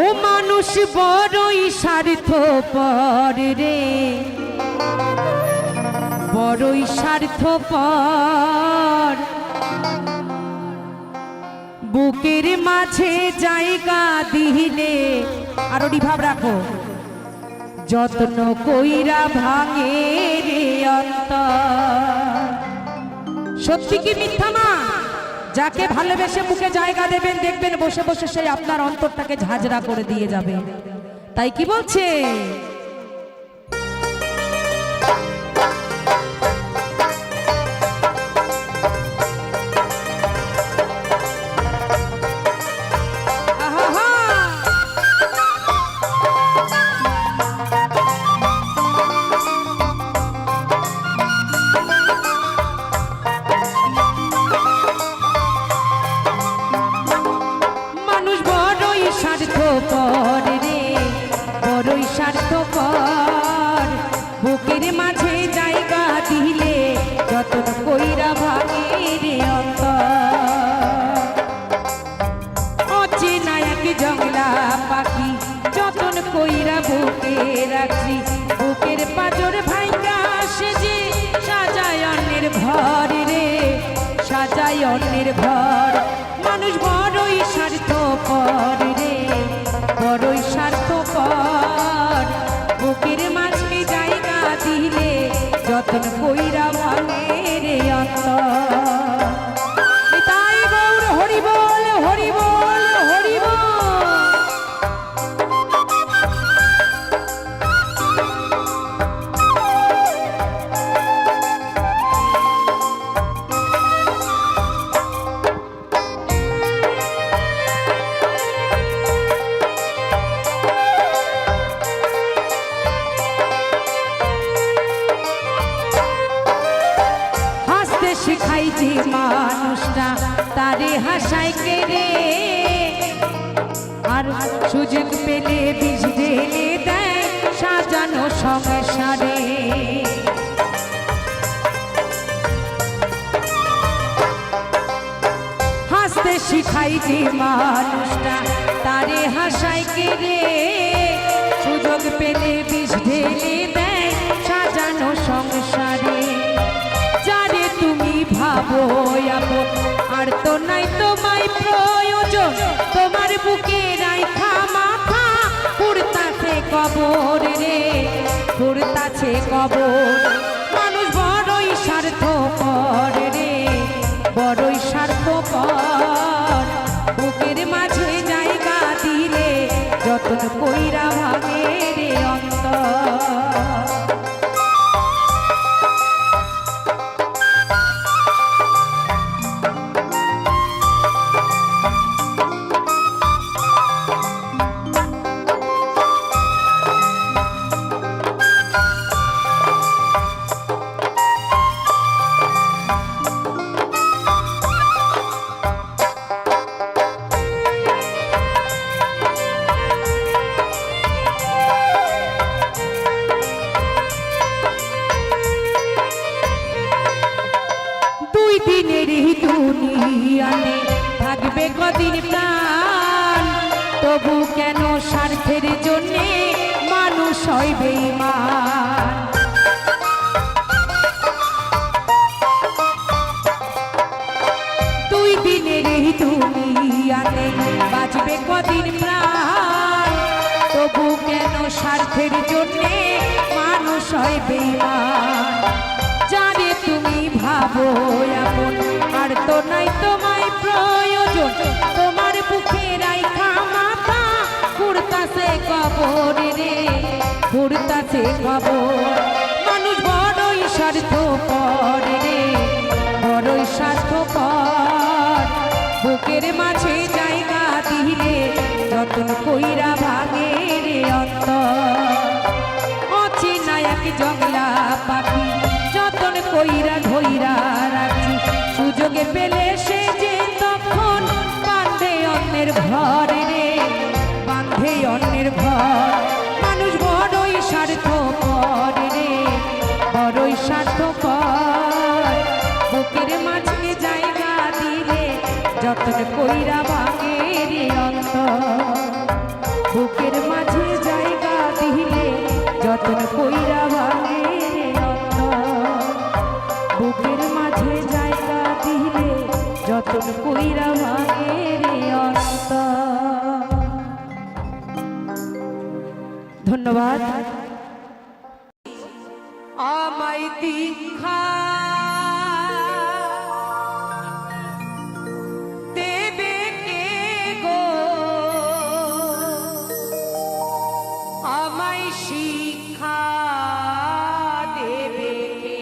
ও মানুষ বড়ই স্বার্থপর রে, বড়ই স্বার্থপর। বুকের মাঝে জায়গা দিলে, আরো ভাব রাখো, যত্ন কইরা ভাঙে রে অন্তর। সত্যি কি মিথ্যা না? যাকে ভালোবেসে মুখে জায়গা দেবেন, দেখবেন বসে বসে সেই আপনার অন্তরটাকে ঝাঁঝরা করে দিয়ে যাবে। তাই কি বলছে? স্বার্থপর রে, বড়ই স্বার্থপর। বুকের মাঝে জায়গা দিলে যতন কইরা ভাঙে রে অন্তর। অচেনা এক জংলা পাখি যতন কইরা বুকে রাখছি, বুকের পাজর ভাঙ্গা আসে যে সাজায় অন্যের ঘর রে, সাজায় অন্যের ঘর। মানুষ বড়ই স্বার্থপর রে, বড়ই স্বার্থপর। বুকের মাঝে জায়গা দিলে যতন কইরা ভাঙে রে অন্তর। তাই গৌর হরি বল, হরি বল, হরি বল। শিখাই যে মানুষটা তারে হাসাই কেড়ে, আর সুযোগ পেলে বিষ ঢেলে দেয় সাজানো সংসারে। হাসতে শিখাই যে মানুষটা তারে হাসাই কেড়ে, সুযোগ পেলে বিষ ঢেলে দেয় সাজানো সংসারে। ভাবো আপন আর তো নাই তোমায় প্রয়োজন, তোমার বুকে রাইখা মাথা পুরতাছে কবর রে, পুরতাছে কবর। মানুষ বড়ই স্বার্থপর রে, বড়ই স্বার্থপর। বুকের মাঝে জায়গা দিলে যতন কইরা ভাঙে রে অন্তর। দিনের দুনিয়াতে থাকবে কদিন প্রাণ, তবু কেন স্বার্থের জন্যে মানুষ হয় বেঈমান। দুই দিনের দুনিয়াতে বাঁচবে কদিন প্রাণ, তবু কেন স্বার্থের জন্যে মানুষ হয় বেঈমান। জানে তুমি ভাবো আপন আর তো নাই তোমায় প্রয়োজন, তোমার বুকে রাইখা মাথা পুরতাছে কবর রে, পুরতাছে কবর। মানুষ বড়ই স্বার্থপর রে, বড়ই স্বার্থপর। বুকের মাঝে জায়গা দিলে যতন কইরা ভাঙে রে অন্তর। অচেনা এক জংলা পাখি যতন কইরা ধইরা রাখছি, সুযোগে পেলে সে যে তখন বাঁধে অন্যের ঘর রে, বাঁধে অন্যের ঘর। মানুষ বড়ই স্বার্থপর রে, বড়ই স্বার্থপর। বুকের মাঝে জায়গা দিলে যতন কইরা ভাঙে রে অন্তর। যতন কইরা ভাঙে রে অন্তর। ধন্যবাদ। আমায় দীক্ষা দেবে কে গো, আমায় শিক্ষা দেবে কে?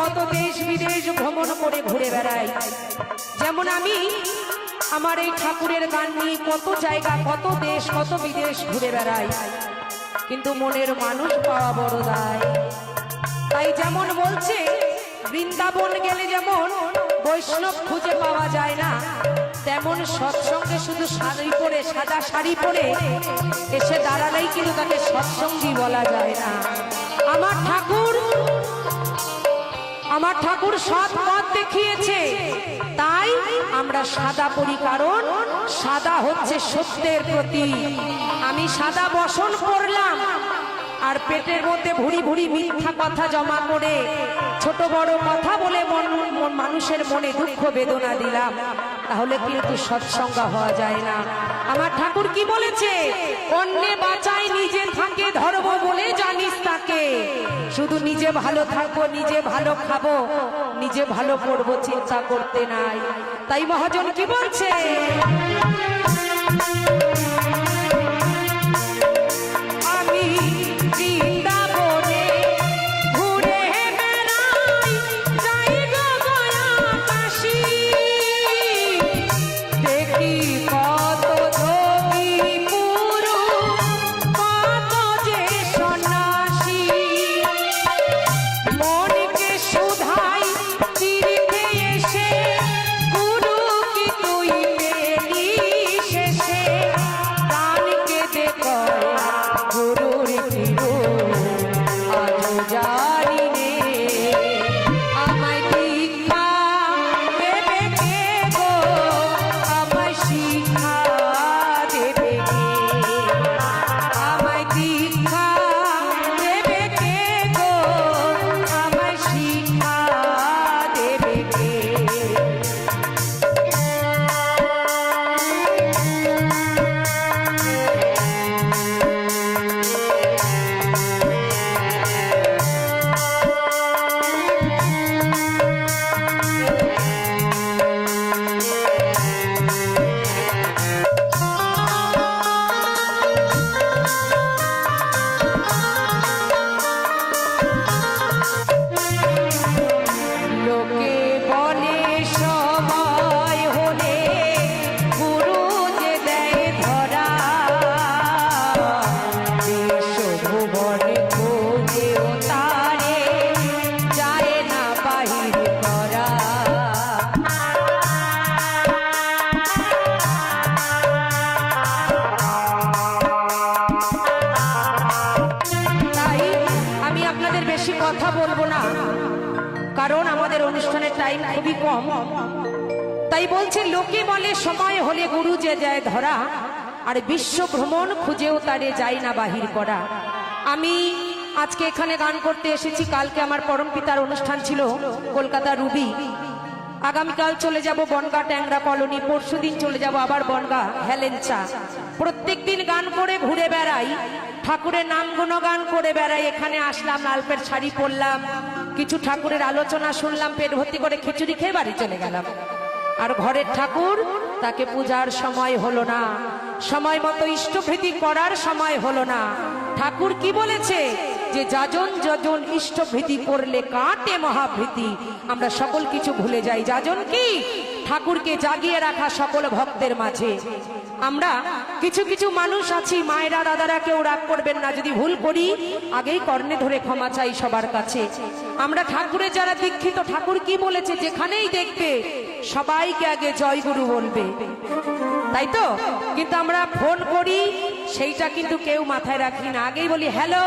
কত দেশ বিদেশ ভ্রমণ করে ঘুরে বেড়াই। যেমন আমি আমার এই ঠাকুরের গান নিয়ে কত জায়গা, কত দেশ, কত বিদেশ ঘুরে বেড়াই, কিন্তু মনের মানুষ পাওয়া বড় দায়। তাই যেমন বলছে বৃন্দাবন গেলে যেমন বৈষ্ণব খুঁজে পাওয়া যায় না, তেমন সৎসঙ্গে শুধু শাড়ি পরে, সাদা শাড়ি পরে এসে দাঁড়ালেই কিন্তু তাকে সৎসঙ্গী বলা যায় না। আমার ঠাকুর সৎ পথ দেখিয়েছে, তাই আমরা সাদা পরি, কারণ সাদা হচ্ছে সত্যের প্রতীক। আমি সাদা বসন পরলাম আর পেটের মধ্যে ভুড়ি ভুড়ি মিথ্যা কথা জমা করে ছোট বড় কথা বলে মানুষের মনে দুঃখ বেদনা দিলাম, তাহলে কিন্তু সৎসঙ্গ হওয়া যায় না। আমার ঠাকুর কি বলেছে? অন্যে বাঁচায় নিজে থাকে ধর্ম বলে জানিস তাকে, শুধু নিজে ভালো থাকবো, নিজে ভালো খাবো, নিজে ভালো করবো, চিন্তা করতে নাই। তাই মহাজন কি বলছে? আমি বৃন্দাবনে ঘুরে বেড়াই, যাই গো গয়া কাশী, দেখি কত যোগী পুরুষ, কত যে সন্ন্যাসী, মনকে শুধাই তীর্থে এসে, গুরু কি তুই পেলি শেষে? আপনাদের বেশি কথা বলবো না, কারণ আমাদের অনুষ্ঠানের টাইম খুবই কম। তাই বলছে লোকে বলে সময় হলে গুরু যে যায় ধরা, আর বিশ্ব ভ্রমণ খুঁজেও তারে যায় না বাহির করা। আমি আজকে এখানে গান করতে এসেছি, কালকে আমার পরম পিতার অনুষ্ঠান ছিল কলকাতা রুবি, আগামীকাল চলে যাব বনগা ট্যাংরা কলোনি, পরশুদিন চলে যাব আবার বনগা হেলেঞ্চা। প্রত্যেক দিন গান করে ঘুরে বেড়াই, ঠাকুরের নাম গুণগান করে বেড়াই। এখানে আসলাম, লালপের শাড়ি পরলাম, কিছু ঠাকুরের আলোচনা শুনলাম, পেট ভর্তি করে খিচুড়ি খেয়ে বাড়ি চলে গেলাম। আর ঘরের ঠাকুর, তাকে পূজার সময় হলো না, সময় মতো ইষ্টভৃতি করার সময় হলো না। ঠাকুর কি বলেছে যে যাজন যজন ইষ্টভৃতি করলে কাটে মহাভৃতি। আমরা সকল কিছু ভুলে যাই। যাজন কি? ঠাকুরকে জাগিয়ে রাখা সকল ভক্তের মাঝে। আমরা কিছু কিছু মানুষ আছি, মায়েরা দাদারা কেউ রাগ করবেন না, যদি ভুল করি আগেই কর্ণে ধরে ক্ষমা চাই সবার কাছে। আমরা ঠাকুরের যারা দীক্ষিত, ঠাকুর কি বলেছে, যেখানেই দেখবে সবাইকে আগে জয় গুরু বলবে, তাই তো? কিন্তু আমরা ফোন করি, সেইটা কিন্তু কেউ মাথায় রাখি না, আগেই বলি হ্যালো।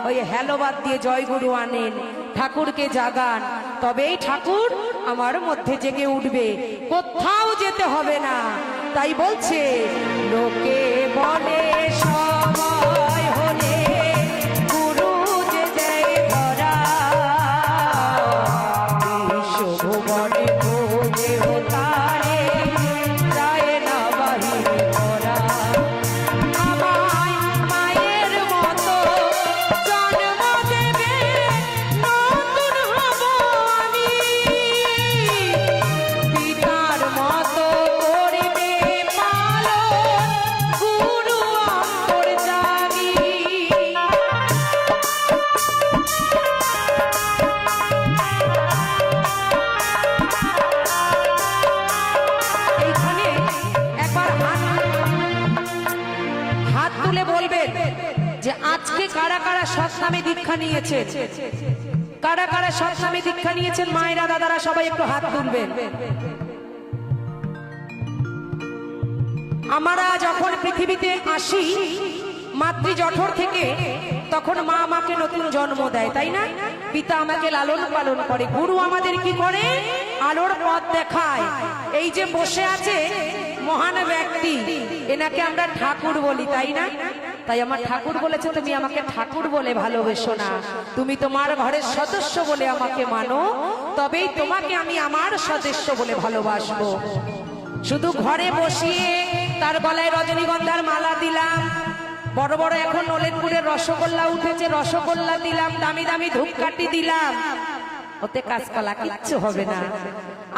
ওই হ্যালো বাদ দিয়ে জয় গুরু আনেন, ঠাকুরকে জাগান, তবেই ঠাকুর আমার মধ্যে জেগে উঠবে, কোথাও যেতে হবে না। তাই বলছে লোকে বলে সময় হলে গুরু যে যায় ধরা, বিশ্বভুবনে খোঁজেও তারে যায় না বাহির করা। আমায় মায়ের মতো জন্ম দেবে, নতুন হব আমি, পিতার মতো করবে পালন, গুরু অন্তর জাগি। এইখানে একবার হাত তুলে বলবেন যে আজকে কারা কারা সৎনামে দীক্ষা নিয়েছেন, কারা কারা সৎনামে দীক্ষা নিয়েছেন, মায়েরা দাদারা সবাই একটু হাত তুলবেন। আমরা যখন পৃথিবীতে আসি মাতৃ জঠর থেকে, তখন মা আমাকে নতুন জন্ম দেয়, তাই না? পিতা আমাকে লালন পালন করে, গুরু আমাদের কি করে? আলোর পথ দেখায়। এই যে বসে আছে মহান ব্যক্তি, এনাকে আমরা ঠাকুর বলি, তাই না? তাই আমার ঠাকুর বলেছে তুমি আমাকে ঠাকুর বলে ভালোবেসো না, তুমি তোমার ঘরের সদস্য বলে আমাকে মানো, তবেই তোমাকে আমি আমার সদস্য বলে ভালোবাসবো। শুধু ঘরে বসিয়ে তার গলায় রজনীগন্ধার মালা দিলাম, বড় বড় এখন নলেনপুরের রসগোল্লা উঠেছে, রসগোল্লা দিলাম, দামি দামি ধূপকাঠি দিলাম, ওতে কাজ কলা কিচ্ছু হবে না।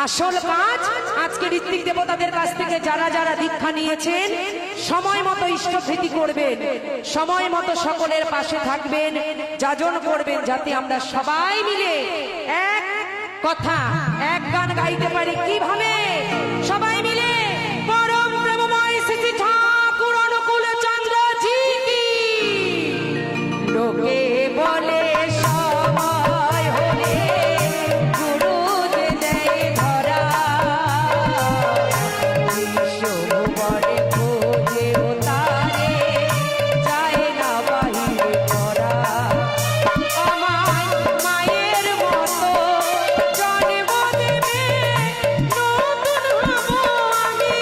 আসল কাজ আজকে ঋত্বিক দেবতাদের কাছ থেকে যারা যারা দীক্ষা নিয়েছেন, সময় মতো ইষ্টভৃতি করবেন, সময় মতো সকলের পাশে থাকবেন, যাজন করবেন, যাতে আমরা সবাই মিলে এক কথা এক গান গাইতে পারি। কিভাবে? সবাই মিলে পরম প্রেমময় শ্রী ঠাকুর অনুকূল চন্দ্র জি কি। লোকে বলে সময় হলে গুরু যে দেয় ধরা, বিশ্বভুবনে খোঁজেও তারে যায় না বাহির করা। আমায় মায়ের মতো জন্ম দেবে, নতুন হব আমি,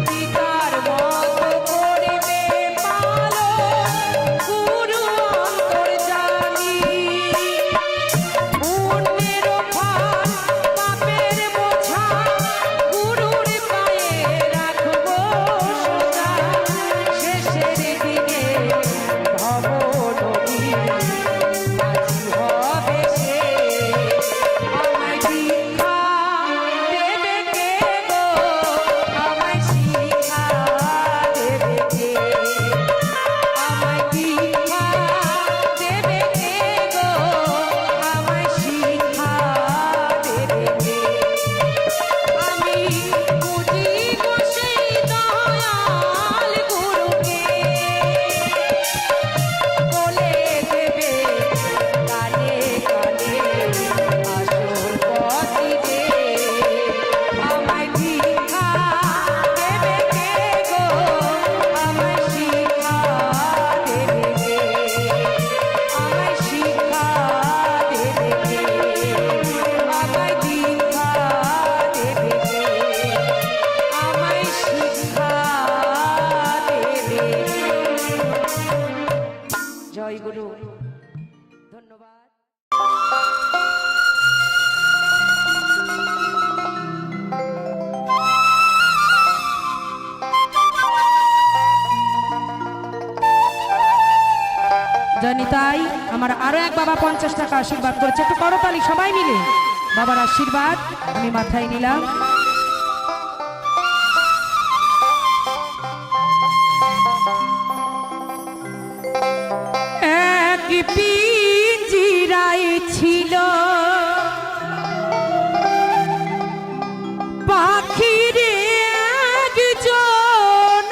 পিতার মতো করবে পালন, গুরু অন্তর জানি। পুণ্যের ফল পাপের বোঝা গুরুর পায়ে রাখবো সোজা, শেষের দিনে ভব নদী মাঝি হবে সে। আমায় দীক্ষা দেবে কে গো, আমায় শিক্ষা দেবে কে, আমায় দীক্ষা দেবে কে গো, আমায় শিক্ষা দেবে কে। আমি বুঝিব সেই দয়াল গুরুকে, বলে দেবে কার জয়নিতাই আমার আরো এক বাবা 50 টাকা আশীর্বাদ করেছে, একটু করতালি সবাই মিলে। বাবার আশীর্বাদ আমি মাথায় নিলাম। এক পিঞ্জিরায় ছিল পাখির একজন,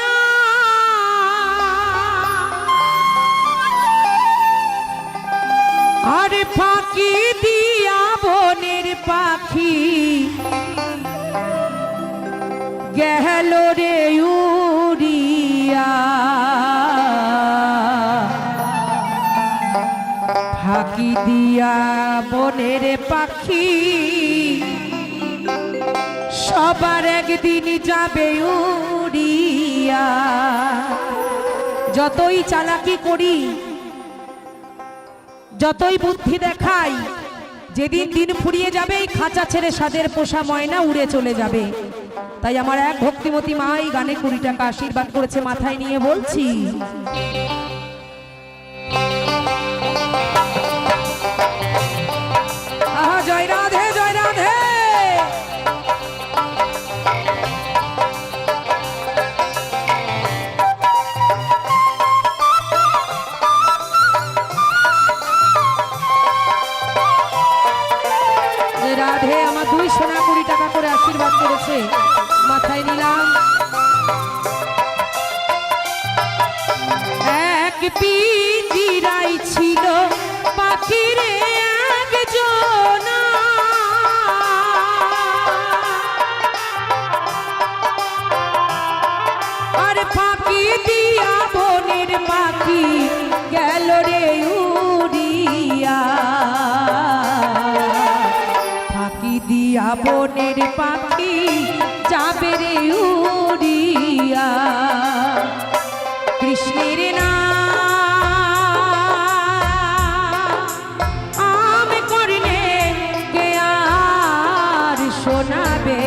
আর ফাঁকি দিয়া বনের পাখি গেল রে উড়িয়া। ফাঁকি দিয়া বনের পাখি সবার একদিন যাবে উড়িয়া। যতই চালাকি করি, যতই বুদ্ধি দেখাই, যেদিন দিন ফুরিয়ে যাবে এই খাঁচা ছেড়ে সাদের পোষা ময়না উড়ে চলে যাবে। তাই আমার এক ভক্তিমতী মা এই গানে 20 টাকা আশীর্বাদ করেছে, মাথায় নিয়ে বলছি। আহা জয় রাধে জয় রাধে। রাধে আমার 2 সোনা 20 টাকা করে আশীর্বাদ করেছে, মাথায় নিলাম। এক পিঞ্জিরায় ছিল পাখির একজন, আর ফাঁকি দিয়া বনের পাখি গেল রে উড়িয়া। ফাঁকি দিয়া বনের পাখি যাবে রে উড়িয়া। কৃষ্ণের নাম করলে কে আর শোনাবে,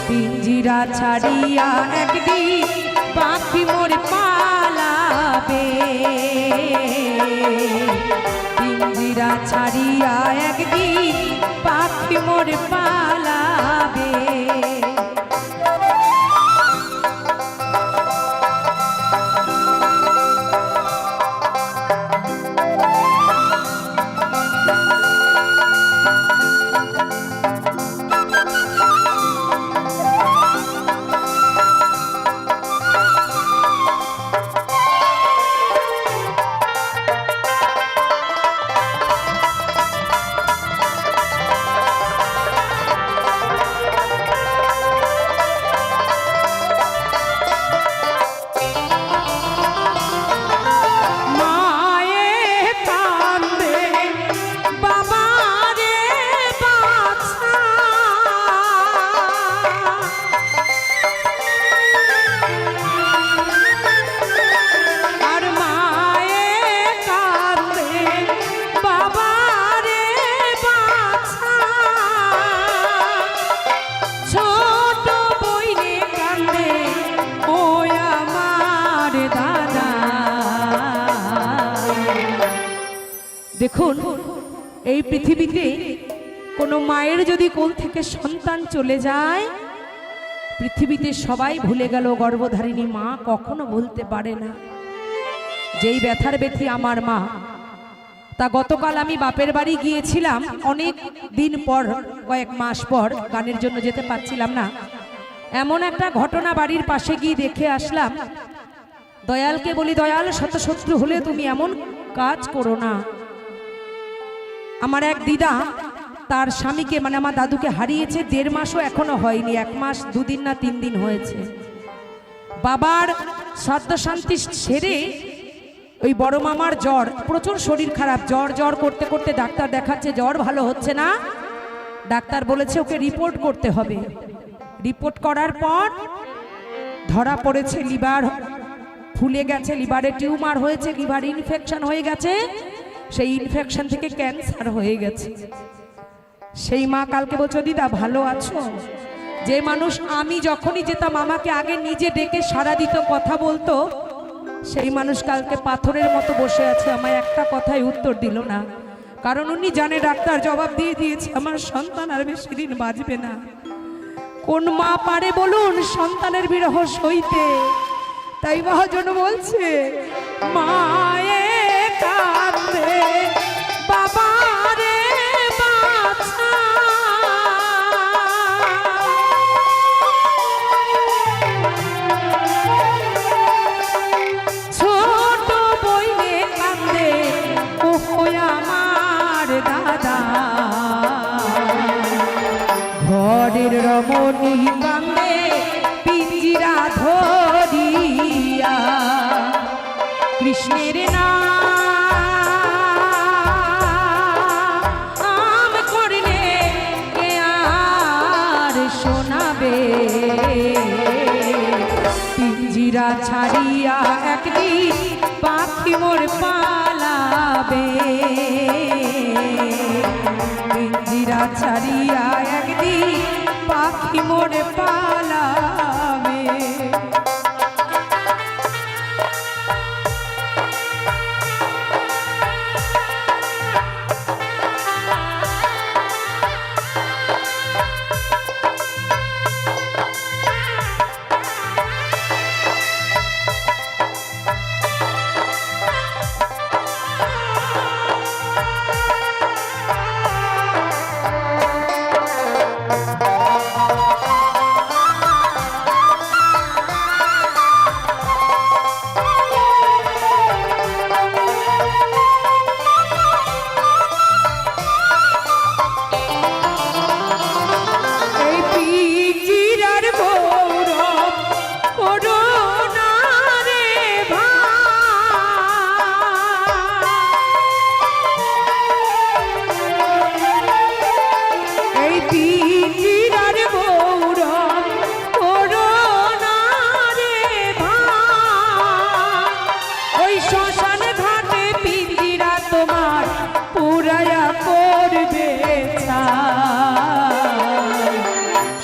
পিঞ্জিরা ছাড়িয়া একদিন পাখি মোর পালাবে। পিঞ্জিরা ছাড়িয়া একদিন পাখি মোর পালাবে। দেখুন, এই পৃথিবীতে কোনো মায়ের যদি কোল থেকে সন্তান চলে যায়, পৃথিবীতে সবাই ভুলে গেল, গর্ভধারিণী মা কখনো ভুলতে পারে না। যেই ব্যথার ব্যথী আমার মা, তা গতকাল আমি বাপের বাড়ি গিয়েছিলাম, অনেক দিন পর, কয়েক মাস পর, গানের জন্য যেতে পারছিলাম না। এমন একটা ঘটনা বাড়ির পাশে গিয়ে দেখে আসলাম। দয়ালকে বলি, দয়াল শতশত্রু হলে তুমি এমন কাজ করো না। আমার এক দিদা তার স্বামীকে, মানে আমার দাদুকে হারিয়েছে, 1.5 মাসও এখনো হয়নি, 1 মাস 2 দিন না 3 দিন হয়েছে। বাবার শ্রাদ্ধ শান্তি সেরে ওই বড় মামার জ্বর, প্রচুর শরীর খারাপ, জ্বর জ্বর করতে করতে ডাক্তার দেখাচ্ছে, জ্বর ভালো হচ্ছে না। ডাক্তার বলেছে ওকে রিপোর্ট করতে হবে। রিপোর্ট করার পর ধরা পড়েছে লিভার ফুলে গেছে, লিভারে টিউমার হয়েছে, লিভার ইনফেকশন হয়ে গেছে, সেই ইনফেকশন থেকে ক্যান্সার হয়ে গেছে। সেই মা কালকে বলছো, দিদা ভালো আছো? যে মানুষ আমি যখনই যেতাম আমাকে আগে নিজে ডেকে সাড়া দিত, কথা বলতো, সেই মানুষ কালকে পাথরের মতো বসে আছে, আমায় একটা কথাই উত্তর দিল না। কারণ উনি জানে, ডাক্তার জবাব দিয়ে দিয়েছে আমার সন্তান আর বেশি দিন বাঁচবে না। কোন মা পারে বলুন সন্তানের বিরহ সইতে? তাই মহাজন বলছে, মায়ে কাঁদে বাবা রে বাছা, ছোট বইনে কাঁদে ও আমার দাদা, ঘরের রমণী কান্দে পিঞ্জিরা ধরিয়া, কৃষ্ণের নাম করলে কে আর শোনাবে, পিঞ্জিরা ছাড়িয়া একদিন পাখি মোর পালাবে, পিঞ্জিরা ছাড়িয়া একদিন পাখি মোর পালাবে।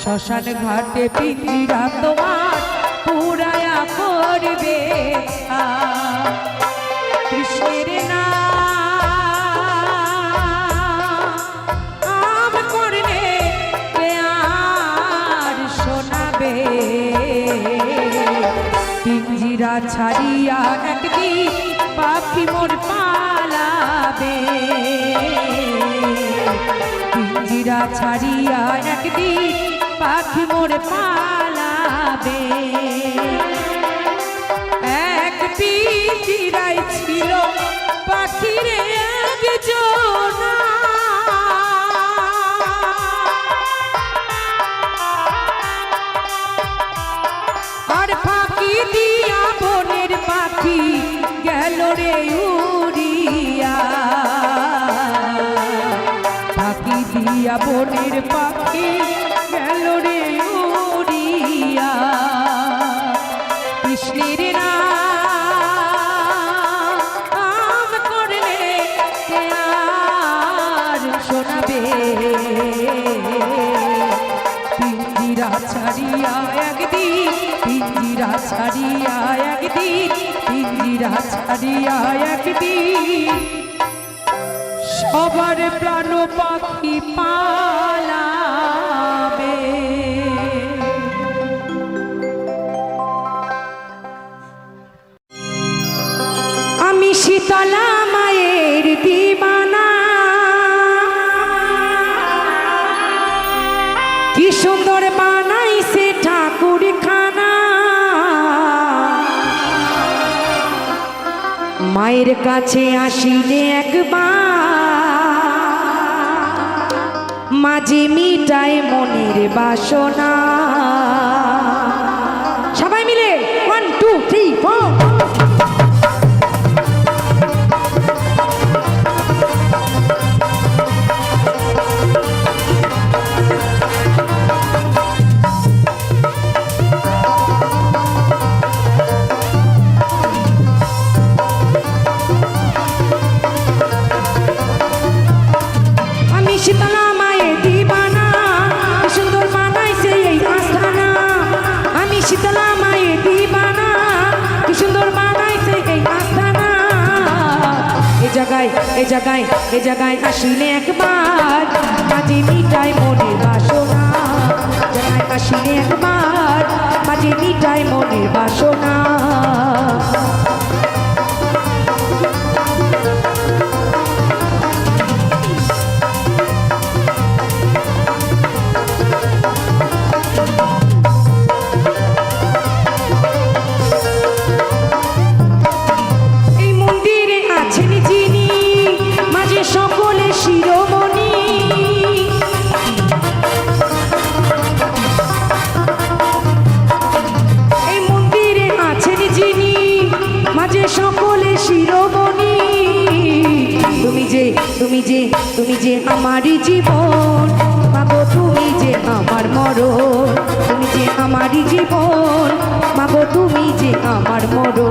শ্মশান ঘাটে পিঞ্জিরা তোমার পুরায়া করবে, কৃষ্ণের নাম করলে কে আর শোনাবে, পিঞ্জিরা ছাড়িয়া একদিন পাখি মোর পালাবে, পিঞ্জিরা ছাড়িয়া একদিন পাখি মোর পালাবে। এক পিঞ্জিরায় ছিল পাখিরে একজনা, আর ফাঁকি দিয়া বনের পাখি গেল রে উড়িয়া, ফাঁকি দিয়া বনের পাখি গেল রে উড়িয়া, কৃষ্ণের নাম করলে কে আর শোনাবে, পিঞ্জিরা ছাড়িয়া একদিন, পিঞ্জিরা ছাড়িয়া একদিন, পিঞ্জিরা ছাড়িয়া একদিন সবার প্রাণ পাখি পালাবে। আমি শীতলা মায়ের দিবানা, কি সুন্দর বানাইছে ঠাকুর খানা, মায়ের কাছে আসিলে একবার মাঝে মিটায় মনের বাসনা। সবাই মিলে 1 2 3 4। শীতলা মায়ের দিবানা, সুন্দর বানাইছে এই আস্থানা, আমি শীতলা মায়ের দিবানা, কি সুন্দর এ জায়গায় আসিলে একবার মাঝে মিটাই মনের বাসনা, জায়গায় আসিলে একবার মাঝে মিটাই মনের বাসনা। তুমি যে আমার জীবন, মাগো তুমি যে আমার মরণ, তুমি যে আমার জীবন, মাগো তুমি যে আমার মরণ।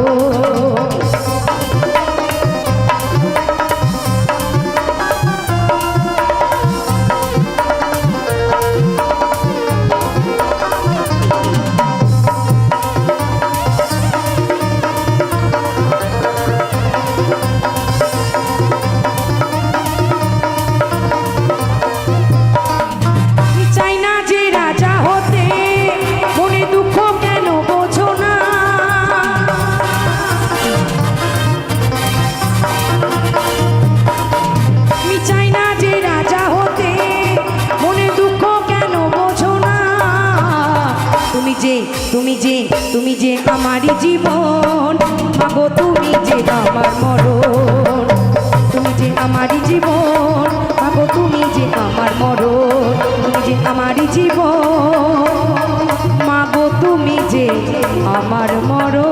তুমি যে আমার জীবন, মাগো তুমি যে আমার মরণ, তুমি যে আমার জীবন, মাগো তুমি যে আমার মরণ, তুমি যে আমার জীবন, মাগো তুমি যে আমার মরণ।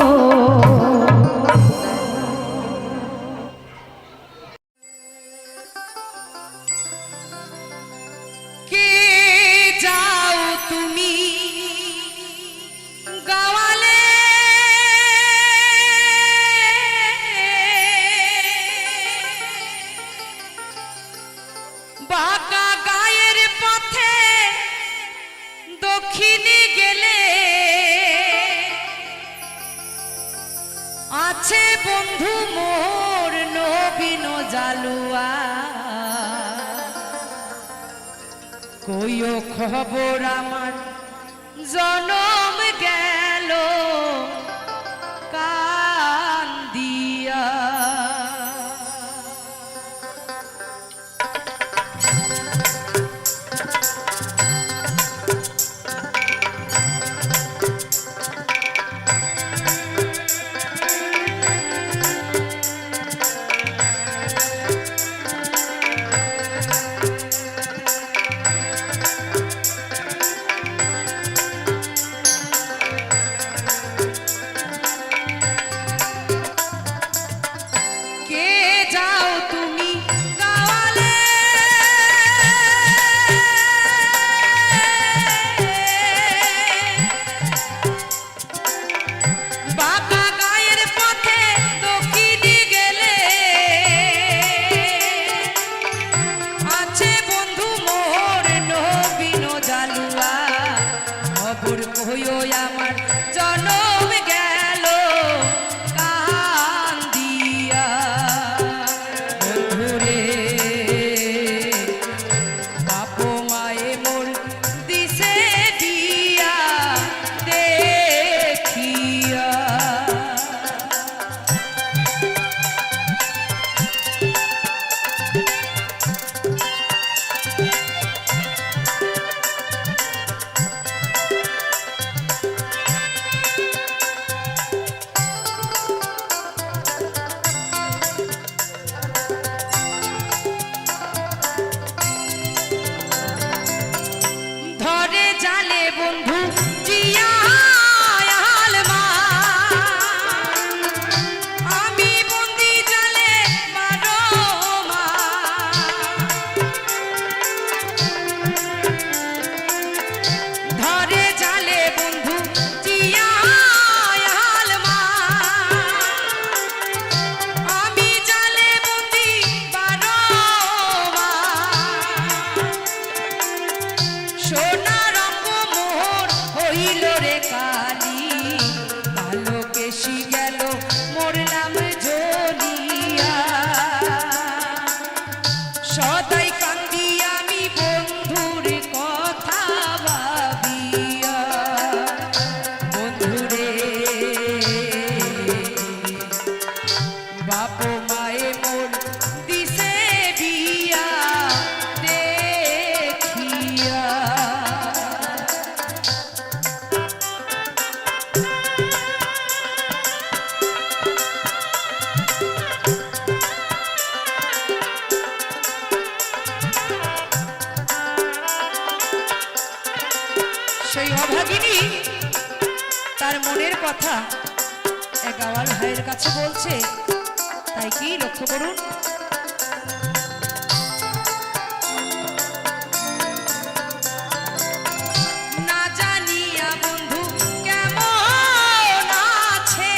আছে বন্ধু মোর নবীন জালুয়া, কইও খবর আমার জনম গেল কান্দিয়া। তার মনের কথা এক আওয়াল ভাইয়ের কাছে বলছে, তাই কি লক্ষ্য করুন। না জানিয়া বন্ধু কেমন আছে,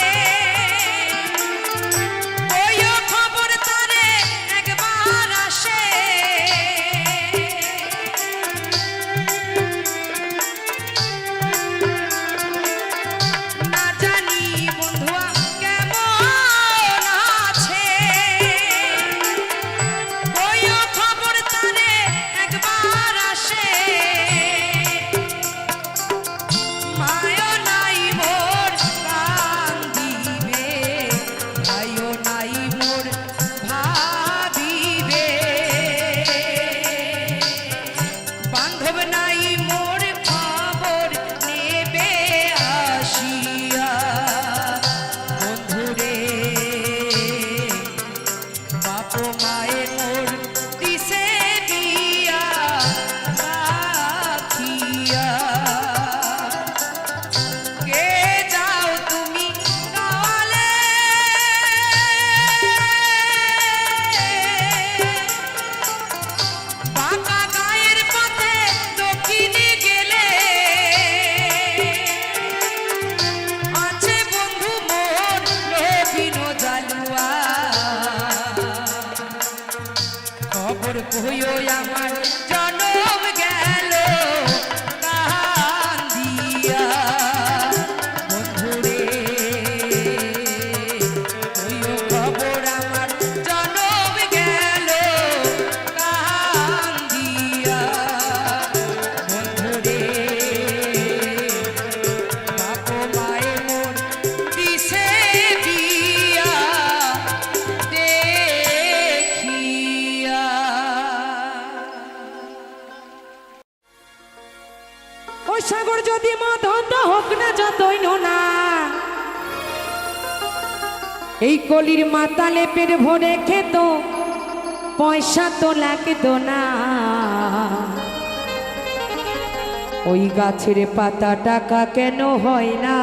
ওইও খবর তারে একবার আসে। না জানি বন্ধুয়া কেমন আছে, ওইও খবর তারে একবার আসে। মায়ও নাই মোর কান্দিবে, ভাইও নাই মোর ভাবিবে, বান্ধব নাই মোর খবর নেবে আসিয়া। বন্ধুরে বাপ মায়ে মোর দিছে দিয়া রাখিয়া। কে যাও তুমি গাওয়ালে, বাঁকা গায়ের পথে দক্ষিণে গেলে, আছে বন্ধু মোর লোভিন জালুয়া। খবর কইও আমার জনম গেল কান্দিয়া। বন্ধুরে কইও খবর আমার জনম গেল কান্দিয়া। বন্ধুরে বাপ মায়ে মোর দিছে বিয়া দেখিয়া। ওই সাগর যদি মদন্ত হোক না যতই না, এই কলির মাতালে পেট ভরে খেত, পয়সা তো লাগতো না। ওই গাছের পাতা টাকা কেন হয় না,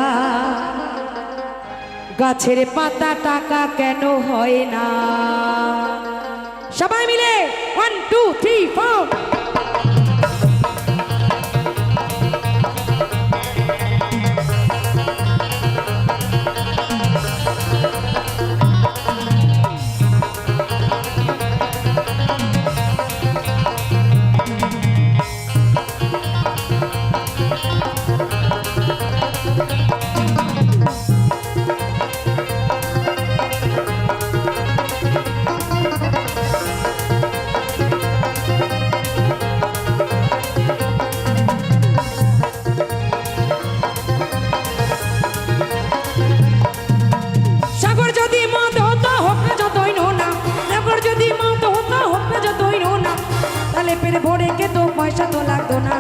গাছের পাতা টাকা কেন হয় না। সবাই মিলে 1 2 3 4। সাগর যদি মদ হতো হোক না যতই না, সাগর যদি মদ হতো হোক না যতই না, তাহলে পেট ভরে খেত, পয়সা তো লাগতো না।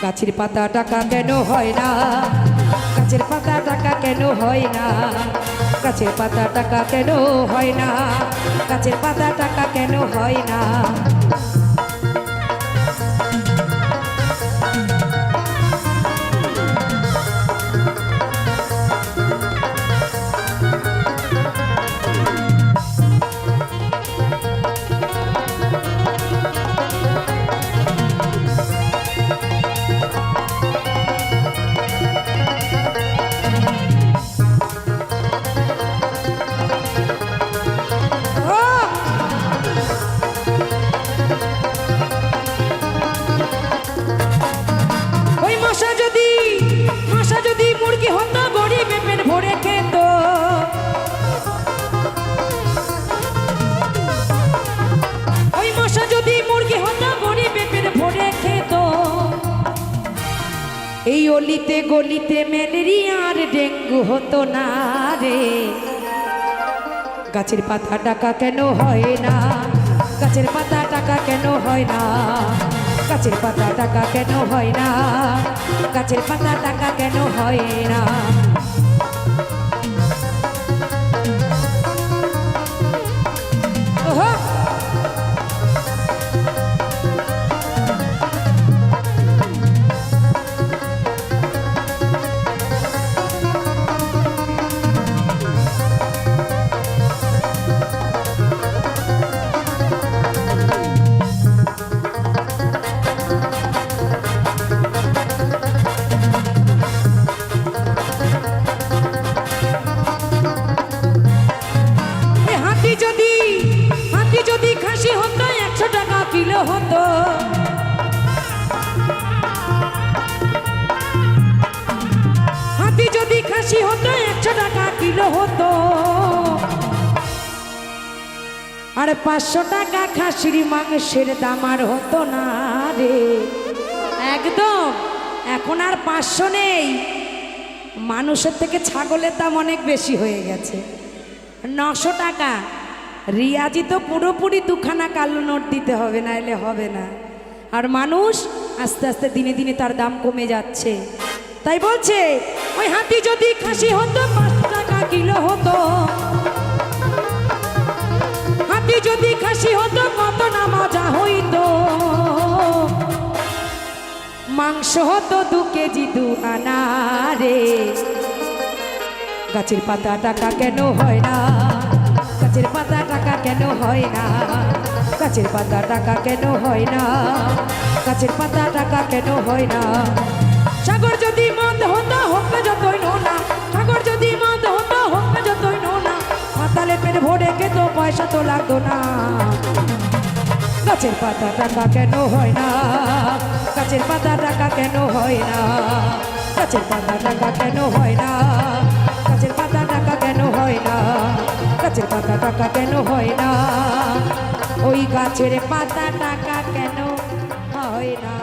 গাছের পাতা টাকা কেন হয় না, গাছের পাতা টাকা কেন হয় না, গাছের পাতা টাকা কেন হয় না, গাছের পাতা টাকা কেন হয় না। এই অলিতে গলিতে ম্যালেরিয়ার ডেঙ্গু হতো না রে। গাছের পাতা টাকা কেন হয় না, গাছের পাতা টাকা কেন হয় না, গাছের পাতা টাকা কেন হয় না, গাছের পাতা টাকা কেন হয় না। আর 500 টাকা খাসির মাংসের দাম আর হতো না রে। একদম এখন আর 500 নেই, মানুষের থেকে ছাগলের দাম অনেক বেশি হয়ে গেছে। 900 টাকা রিয়াজি তো পুরোপুরি দুখানা কালো নোট দিতে হবে, না এলে হবে না। আর মানুষ আস্তে আস্তে দিনে দিনে তার দাম কমে যাচ্ছে। তাই বলছে ওই হাতি যদি খাসি হতো 5 টাকা কিলো হতো, হাতি যদি খাসি হতো কত না মজা হইতো। মাংস হতো 2 কেজি 2 আনা রে। গাছের পাতা টাকা কেন হয় না, গাছের পাতা টাকা কেন হয় না, গাছের পাতা টাকা কেন হয় না, গাছের পাতা টাকা কেন হয় না। সাগর যদি মদ হতো হোক না যতই নোনা, সাগর যদি মদ হতো হোক না যতই নোনা, মাতালে পেট ভরে খেত পয়সা তো লাগতো না। গাছের পাতা টাকা কেন হয় না, গাছের পাতা টাকা কেন হয় না, গাছের পাতা টাকা কেন হয় না, গাছের পাতা টাকা কেন হয় না, গাছের পাতা টাকা কেন হয় না, ওই গাছের পাতা টাকা কেন হয় না।